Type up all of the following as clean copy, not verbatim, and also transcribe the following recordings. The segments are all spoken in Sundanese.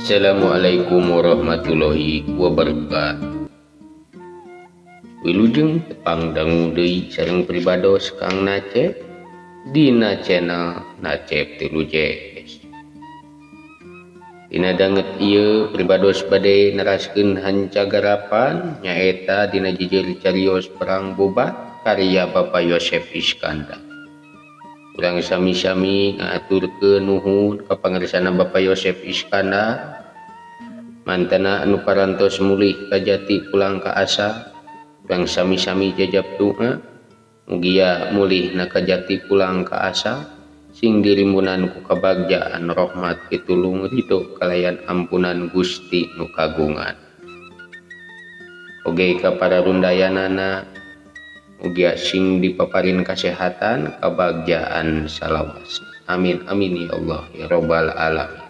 Assalamualaikum warahmatullahi wabarakatuh. Wilujeng tepang dangu deui sareng pribados Kang Nacep dina channel Nacep Tilujes. Dina danget ieu pribados bade neraskeun hancagarapan nyaeta dina jejer carios perang Bobat karya Bapak Yosef Iskandar. Urang sami-sami ngaturkeun nuhun ka pangarsana Bapak Yosef Iskandar mantana anu parantos mulih ka jati pulang ka asa. Urang sami-sami jajab doa mugia mulih na ka jati pulang ka asa sing dirimbunan ku kabagjaan rahmat pitulung ridho kalayan ampunan Gusti nu kagungan. Oge ka para rundayanana mugia sing dipaparin kasehatan kabagjaan salawas. Amin amin ya Allah ya robbal alamin.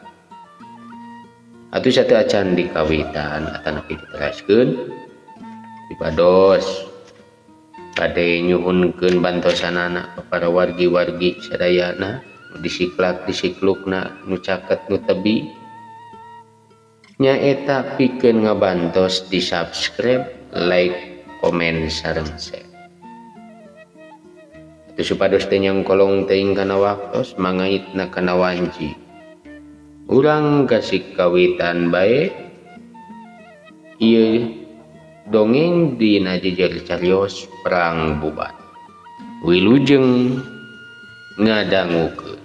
Atuh sateu acan dikawitan atanapi diteraskeun pribados bade nyuhunkeun bantosanana ka para wargi-wargi sadayana nu disiklak-disiklukna nu caket nu tebi nyaeta pikeun ngabantos di subscribe, like, komen sareng share. Atuh supados teu nyangkolong teuing kana waktos mangaitna kana wanci. Urang gasik kawitan bae ieu dongeng dina jejer carios perang Bobat. Wilujeng ngadangukeun.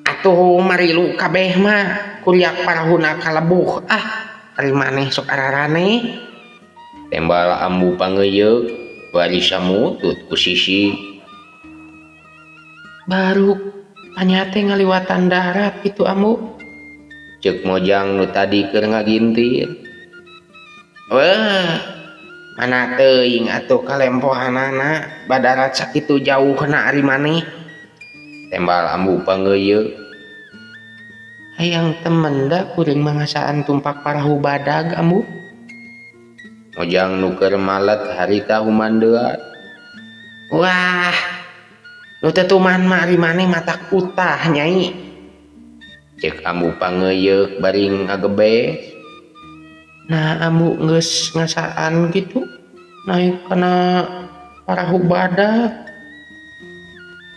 Atuh marilu kabeh mah kuriak parahuna kalebuh ari maneh sok ararane Tembal ambu pangeyeuk bari samutut ku sisi baru panyate ngaliwatan darat gitu ambu. ceuk mojang nu tadi keur ngagintir. Weh mana teuing atuh kalempohanana badarat sakitu jauhna ari maneh. Tembal ambu pangeyeuk Hayang temen da kuring mangasaan tumpak parahu badag ambu. mojang nu keur malet harita humandeat. Wah nu tetuman mah ari maneh matak utah nyai. Ceuk ambu pangeyeuk bari ngagebes. Nah ambu geus ngasaan gitu naik kana parahu badag.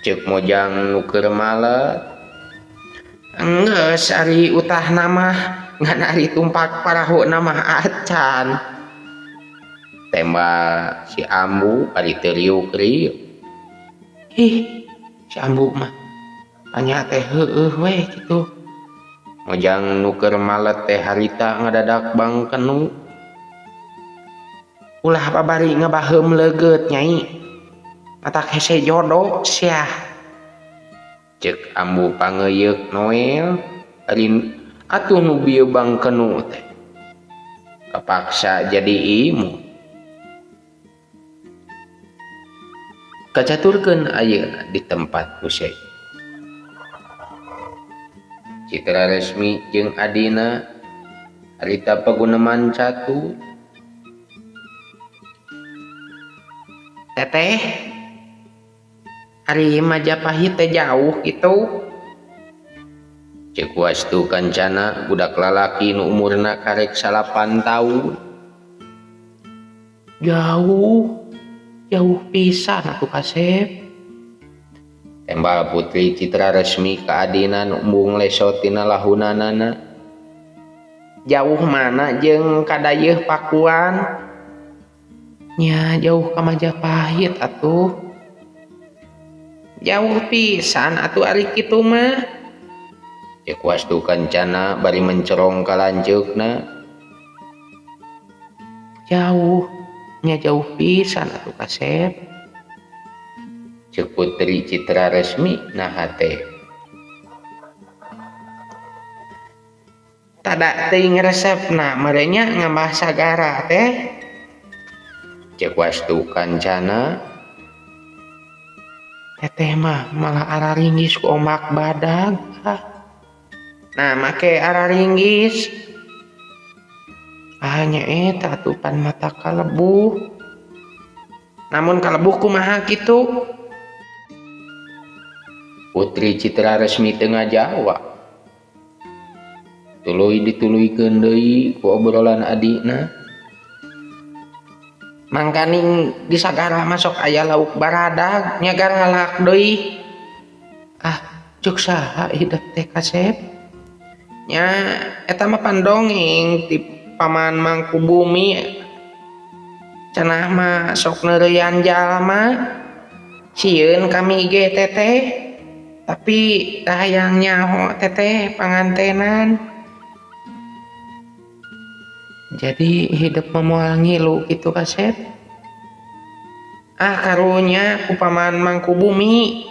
Ceuk mojang nu keur malet. Geus ari utah nama ngan ari tumpak parahu nama acan. Tembal si ambu bari teu riuk-riuk. Ih si ambu mah anya teh heueuh we gitu. Mojang nu keur malet teh harita ngadadak bangkenu. Ulah babari ngabaheum leugeut nyai. Matak hese jodoh sia. Ceuk ambu pangeyeuk Noel ari atuh nu bieu bangkenu teh kapaksa jadi imu. Kacaturkeun ayeuna di tempat usai. Citra Resmi jeung adina harita paguneman catur. Teteh ari Majapahit teh jauh gitu. Ceuk wastu kancana budak lalaki nu umurna karek 8 taun. Jauh pisan atuh Kasep. Tembal putri Citra Resmi ka adina nu embung lesot tina lahunanana. Jauh mana jeung kadayeuh Pakuan? Nya jauh ka Majapahit atuh. Jauh pisan atuh ari kitu mah. Ceuk wastu kancana bari mencerong ka lanceukna. Nya jauh pisan atuh Kasep. Ceuk putri Citra Resmi naha teh. Tada teuing resepna merenya ngambah sagara teh. Ceuk wastu kancana Teteh mah malah araringgis ku ombak badag. Nah make araringgis. Hanya eta atuh pan mata kalebuh. namun kalebuh kumaha kitu? Putri Citra Resmi tengah jawab. Tuluy dituluykeun deui ku obrolan adina. Mangkaning di sagara masok aya lauk baradag nya garalak deui. Cuk saha hideep teh Kasep? Nya eta mah pandongeng ti paman Mangku Bumi. Cenah mah sok neureuyan jalma. Sieun kami ge teteh. Tapi hayang nyaho teteh pangantenan. Jadi hidup memoal ngilu gitu Kasep. Karunya ku paman Mangku Bumi.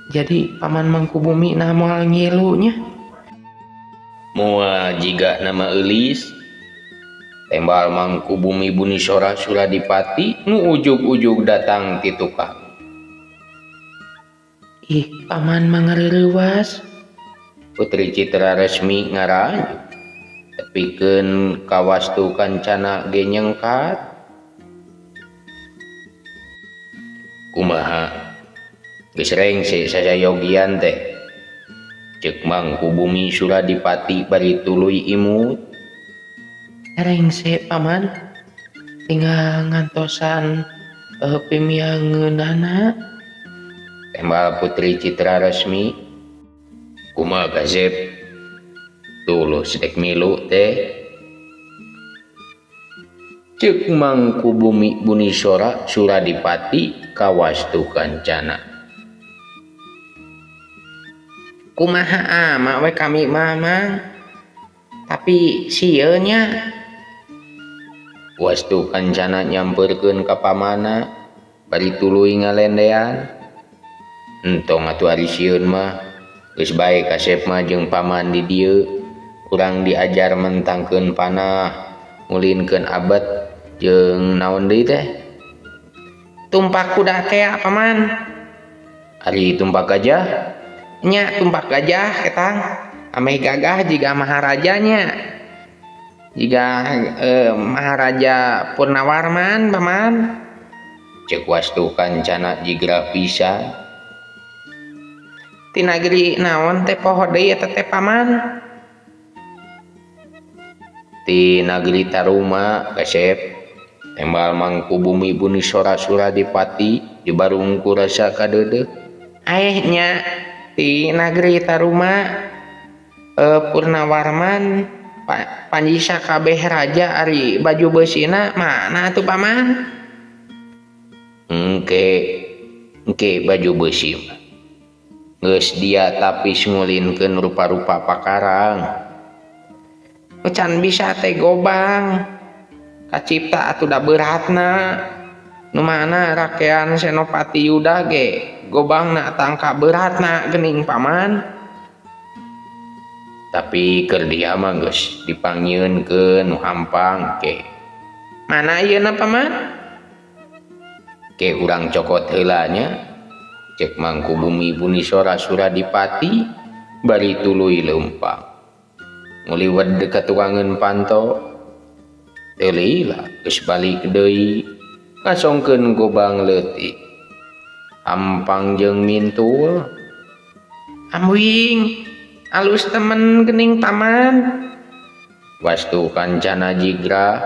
Jadi paman Mangku Bumi nah moal ngilunya. Moal jiga nama eulis. Tembal Mangku Bumi Bunisora Suradipati nu ujug-ujug datang ti tukang. Paman mangareurewas. Putri Citra Resmi ngaranju. Tepikeun kawastu kancana ge nyengkat. Kumaha? Geus rengse sasayogian teh. Ceuk Mangku Bumi Suradipati bari tuluy imut. Rengse paman. Tinggal ngantosan pimiangeunana. Tembal Putri Citra Resmi. Kumaha Kasep? Tulus dek milu teh. Ceuk Mangku Bumi Bunisora Suradipati kawastu kancana. Kumaha mak we kami mamang. Tapi sieun nya. Wastu kancana nyamperkeun ka pamana bari tuluy ngalendean. Entong atuh ari sieun mah geus bae Kasep mah jeung paman di dieu urang diajar mentangkeun panah ngulinkeun abet jeung naon deui teh? Tumpak kuda teh paman. Ari tumpak gajah? Nya tumpak gajah ketang. Ameh gagah jiga maharajanya. Jiga Maharaja Purnawarman paman. Ceuk wastu kancana jigra pisan. Ti nagri naon teh poho deui eta teh paman? Ti nagri Taruma Kasep. Tembal Mangku Bumi Bunisora Suradipati dibarung ku rasa kadeudeuh. Nya ti nagri Taruma Purnawarman panji sakabeh raja ari baju beusina mana tuh paman? Engke baju beusi mah. Geus dia tapis ngulinkeun rupa-rupa pakarang. Can bisa teh gobang. Kacipta atuh da beratna. Nu mana rakean Senopati Yuda ge gobangna tangka beratna geuning paman. Tapi keur dia mah geus dipanggieun ke nu hampang ke. Mana ayeuna paman? Ke urang cokot heula nya. Ceuk Mangku Bumi Bunisora Suradipati bari tuluy leumpang. Nguliwed ka tukangeun panto. Teu lila geus balik deui ngasongkeun gobang leutik. Hampang jeung mintul. Amwing alus temen geuning paman. Wastu kancana jigra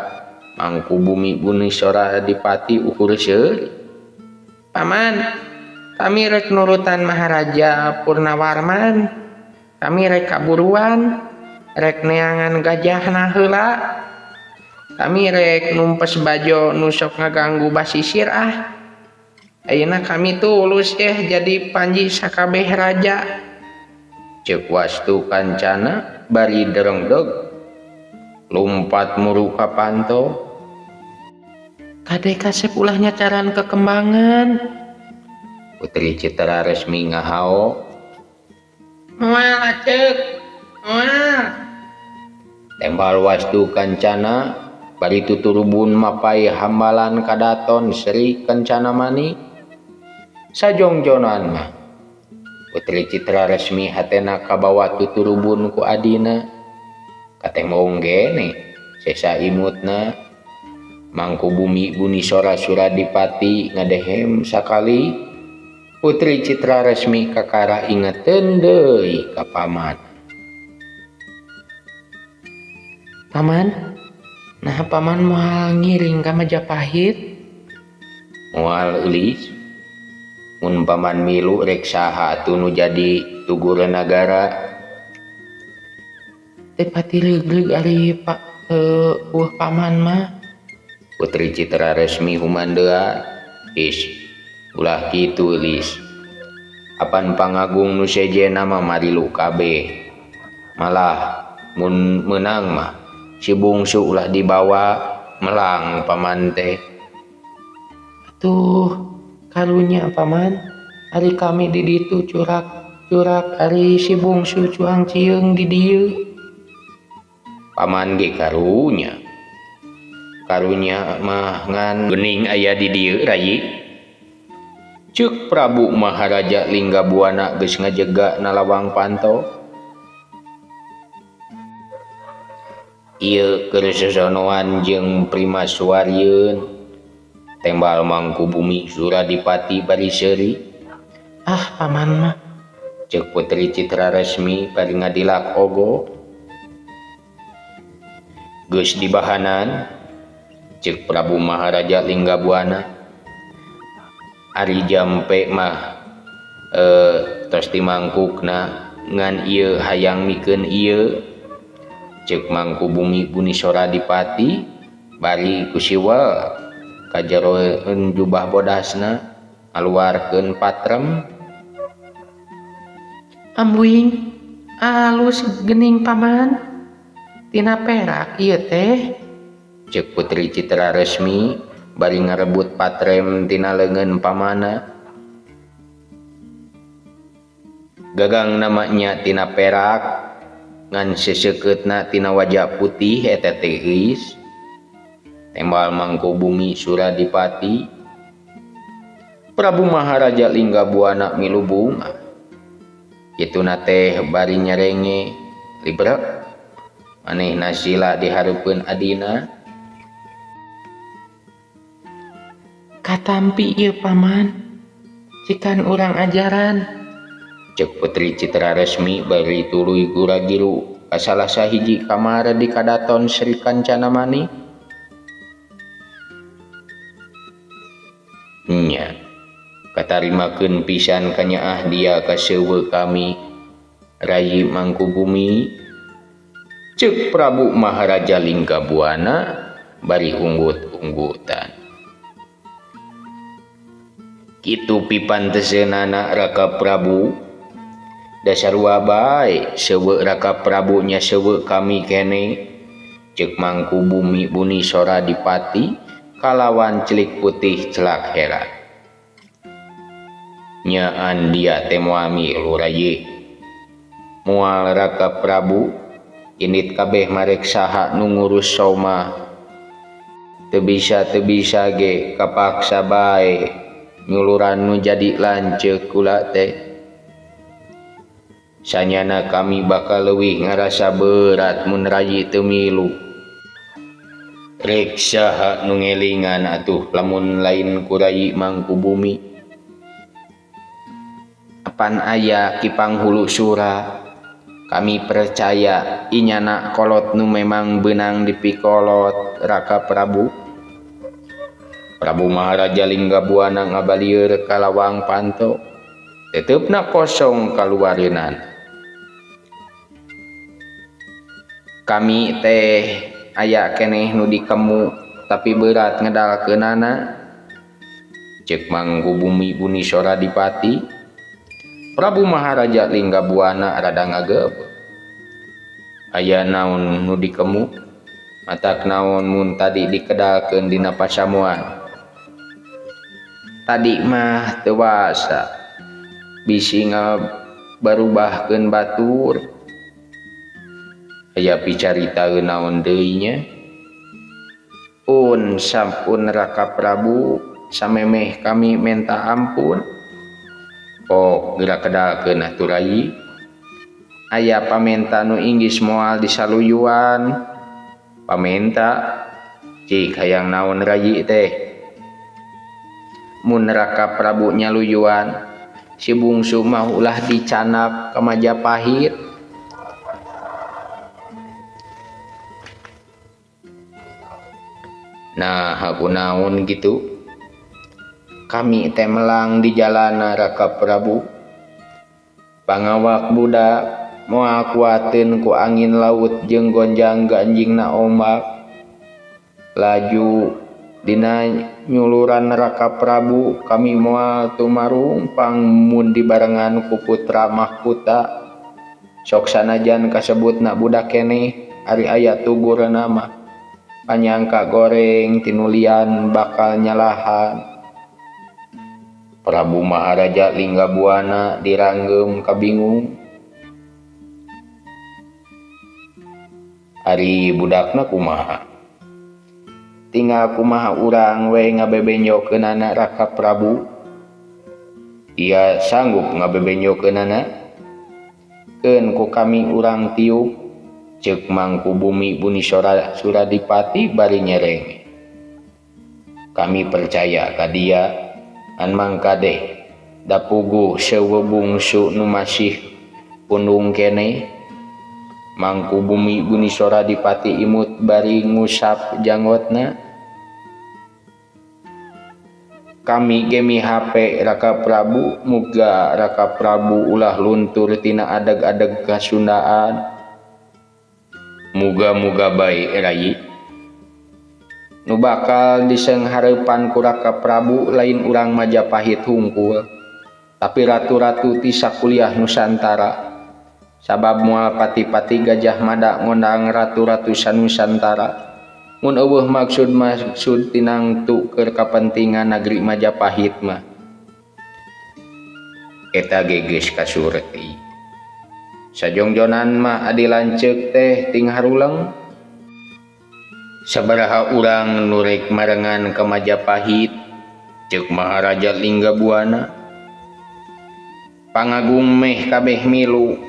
Mangku Bumi Bunisora Dipati ukur seuri. Paman, kami rek nurutan Maharaja Purnawarman. Kami rek kaburuan, rek neangan gajahna heula. Kami rek numpes bajo nu sok ngaganggu basisir Ayeuna kami tulus jadi panji sakabeh raja. Ceuk wastu kancana bari derengdeg lumpat muru ka panto. Kade Kasep ulah nyacaran kekembangan. Putri Citra Resmi ngahao. Moal ceuk. Moal. Tembal wastu kancana bari tuturubun mapai hambalan kadaton Sri Kencana Mani. Sajongjonan mah Putri Citra Resmi hatena kabawa tuturubun ku adina. Kateng maung gene sesa imutna. Mangkubumi Bunisora Suradipati ngadehem sakali Putri Citra Resmi kakara ingeteun deui ka paman. Paman, nah paman moal ngiring ka Majapahit? Moal eulis. Mun paman milu rek saha atuh nu jadi tugureun nagara. Teu pati leug-leug ari buah paman mah. Putri Citra Resmi humandea, is ulah kitu lis. Apan pangagung nu sejena mah marilu kabeh. Malah mun meunang mah si bungsu ulah dibawa melang paman teh. Atuh karunya paman, ari kami di ditu curak ari si bungsu cuang cieung di dieu. Paman ge karunya mah ngan geuning aya di dieu rayi. Ceuk Prabu Maharaja Linggabuana geus ngajega nalawang panto. Ieu keur sesonoan jeung Primaswarieun tembal Mangkubumi Suradipati bari seuri. Ah paman mah, Ceuk Putri Citra Resmi bari ngadilak ogo. Geus dibahanan ceuk Prabu Maharaja Linggabuana, ari jampe mah tos timangkukna ngan ieu hayang mikeun ieu. Ceuk Mangkubumi Bunisora Dipati bari ku siwa kajeroeun jubah bodasna ngaluarkeun patrem. ambuing alus geuning paman, tina perak ieu teh. Ceuk Putri Citra Resmi bari ngarebut patrem tina leungeun pamana. Gagang namanya tina perak ngan seseukeutna tina wajah putih eta teh geus tembal Mangkubumi Suradipati. Prabu Maharaja Linggabuana milu bunga. Kituna teh bari nyarenge, "Libra, manehna sila dihareupeun adina." Katampi ieu paman, cikan urang ajaran. Ceuk Putri Citra Resmi bari tuluy gura-giru ka salah sahiji kamar di Kadaton Sri Kancana Mani. Nya, katarimakeun pisan kanyaah dia ka seuweuk kami, Rayi Mangkubumi. Ceuk Prabu Maharaja Linggabuana bari unggut-unggutan. Kitu pipanteseunana Raka Prabu, dasarua bae seuweuk Raka Prabu nya seuweuk kami keneh. Ceuk Mangkubumi Bunisora Dipati kalawan celik putih celak heran. Nyaan dia teh moal milu rayi. Moal Raka Prabu indit kabeh marek saha nu ngurus soma. Teu bisa ge kapaksa bae nyuluran nu jadi lanceuk kula teh. Sanyana kami bakal leuwih ngarasa berat mun rayi teu milu. Rek saha nu ngelingan atuh lamun lain ku Rayi Mangkubumi. Apan aya ki panghulu sura, kami percaya inyana kolot nu memang beunang dipikolot Raka Prabu. Prabu Maharaja Linggabuana ngabalieur ka lawang panto, teteupna kosong kaluareunan. Kami teh aya keneh nu dikemu tapi berat ngedalkeunana. Ceuk Mangkubumi Bunisora Dipati. Prabu Maharaja Linggabuana rada ngageup. Aya naon nu dikemu? Matak naon mun tadi dikedalkeun dina pasamuan? Tadi mah teu wasa, bisi ngabarubahkeun batur. Aya picaritaeun naon deui nya? Pun sampun Raka Prabu, samemeh kami menta ampun. Pok geura kedalkeun atuh Rayi. Aya pamenta nu inggis moal disaluyuan. Pamenta Cik hayang naon rayi teh. Mun Raka Prabu nyaluyuan, si bungsu mah ulah dicanak ka Majapahit. Nah, aku naon gitu. Kami teh melang di jalana Raka Prabu. Pangawak budak moal kuateun ku angin laut jeung gonjang ganjingna ombak. Laju dina nyuluran Raka Prabu kami moal tumarumpang mun dibarengan ku putra mahkota. Sok sanajan kasebutna budak keneh ari aya tugureuna mah panyangka goreng tinulian bakal nyalahan. Prabu Maharaja Linggabuana diranggem kabingung. Ari budakna kumaha? Tinggal kumaha urang we ngabebenyokeunana Raka Prabu. Ia sanggup ngabebenyokeunana. Keun ku kami urang tiup, ceuk Mangku Bumi Bunisora Suradipati bari nyereng. Kami percaya ka dia. An mangkadeh dapuguh seueuh bungsu nu masih pundung keneh. Mangku Bumi Bunisora Dipati imut bari ngusap janggotna. Kami gemi HP Raka Prabu, muga Raka Prabu ulah luntur tina adeg-adeg kasundaan. Muga-muga bae rayi. Nu bakal disenghareupan ku Raka Prabu lain urang Majapahit hungkul, tapi ratu-ratu ti sakuliah Nusantara. Sabab moal pati-pati Gajah Mada ngondang ratu-ratu sanusantara. Mun eueuh maksud tinangtu keur kapentingan negeri Majapahit mah eta ge geus kasurti. Sajongjonan mah adi lanceuk teh ting haruleng. Sabaraha urang nu rek marengan ka Majapahit, ceuk Maharaja Linggabuana. Pangagung meh kabeh milu.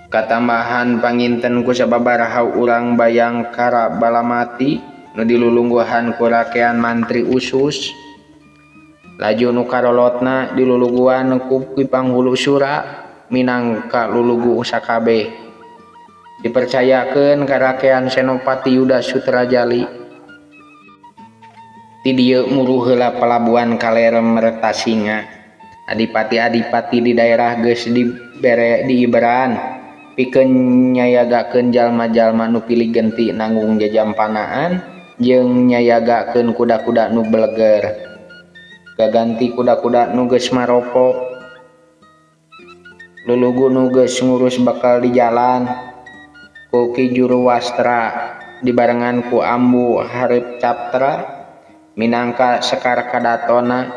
Katambahan panginten ku sababaraha urang Bayangkara Balamati nu dilulungguhan ku rakean mantri usus. Laju nu karolotna dilulungguhan ku Panghulu Sura minangka lulugu sakabeh. Dipercayakeun ka rakean Senopati Yuda Sutrajali. Ti dieu muruh heula palabuhan Kalerem Mertasinga. Adipati-adipati di daerah geus diiberan pikeun nyayagakeun jalma-jalma nu pilih genti nanggung jajampanaan jeung nyayagakeun kuda-kuda nu beleger. Gaganti kuda-kuda nu geus maropo. Lulugu nu geus ngurus bakal di jalan. Ku Ki Juruwastra dibarengan ku Ambu Hareup Captra minangka sekar kadatona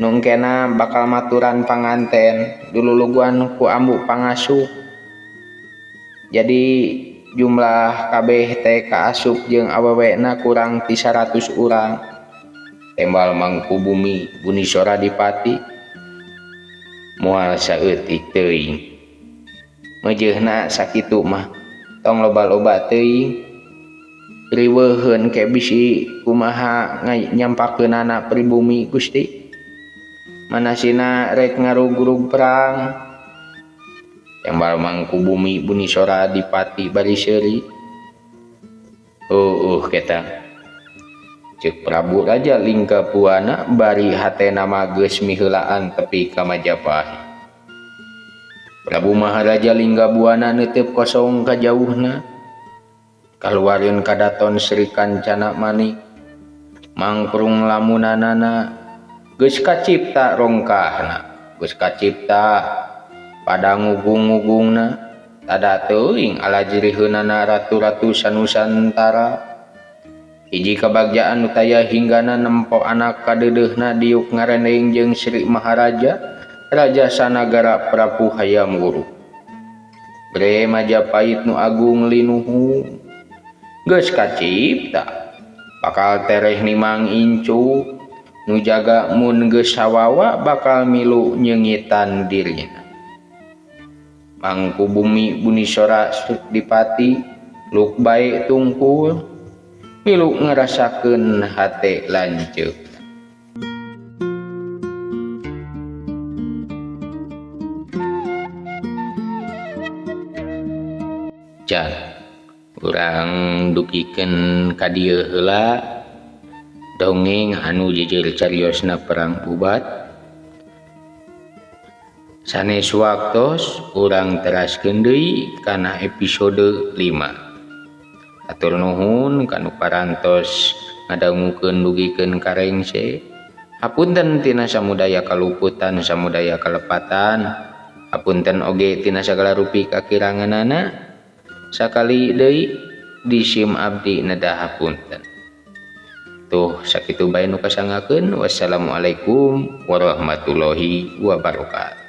nu engkena bakal maturan panganten diluluguan ku Ambu Pangasup. Jadi jumlah kabeh teh kaasup jeung awewena kurang ti 100 urang. Tembal Mangku Bumi Bunisora Dipati moal saeutik teuing. Mejeuna sakitu mah tong loba-loba teuing. Riweuheun ke bisi kumaha nyampakeunana pribumi Gusti. Manasina rek ngarugrug perang. Tembal Mangku Bumi Bunisora Dipati bari seuri. Keta. Ceuk Prabu Raja Linggabuana bari hatena mah geus miheulaan tepi ka Majapahit. Prabu Maharaja Linggabuana neuteup kosong kajauhna. Kaluareun kadaton Sri Kancana Manik. Mangkrung lamunanana geus kacipta rongkahna, geus kacipta padangugung-ugungna. Tada teuing alajiriheunana ratu-ratu sanusantara. Hiji kabagjaan nu taya hinggana nempo anak kadeudeuhna diuk ngareneng jeung Sri Maharaja Raja Sanagara Prabu Hayam Wuruk. Bre Majapahit nu agung linuhu geus kacipta. Bakal tereh nimang incu nu jaga mun geus sawawa bakal milu nyeungitan dirina. Mangku Bumi Bunisora Dipati luk bae tungkul milu ngerasakeun hate lanceuk. Can urang dugikeun ka dieu heula dongeng anu jejer cariosna perang Bubat. Sanes waktos urang teraskeun deui kana episode 5. Atur nuhun kanu parantos ngadangukeun dugikeun karengse. Hapunten tina samudaya kaluputan samudaya kalepatan. Hapunten oge tina sagala rupi kakiranganana. Sakali deui disim abdi nedah hapunten. Tuh sakitu bae nu kasangakeun. Wassalamualaikum warahmatullahi wabarakatuh.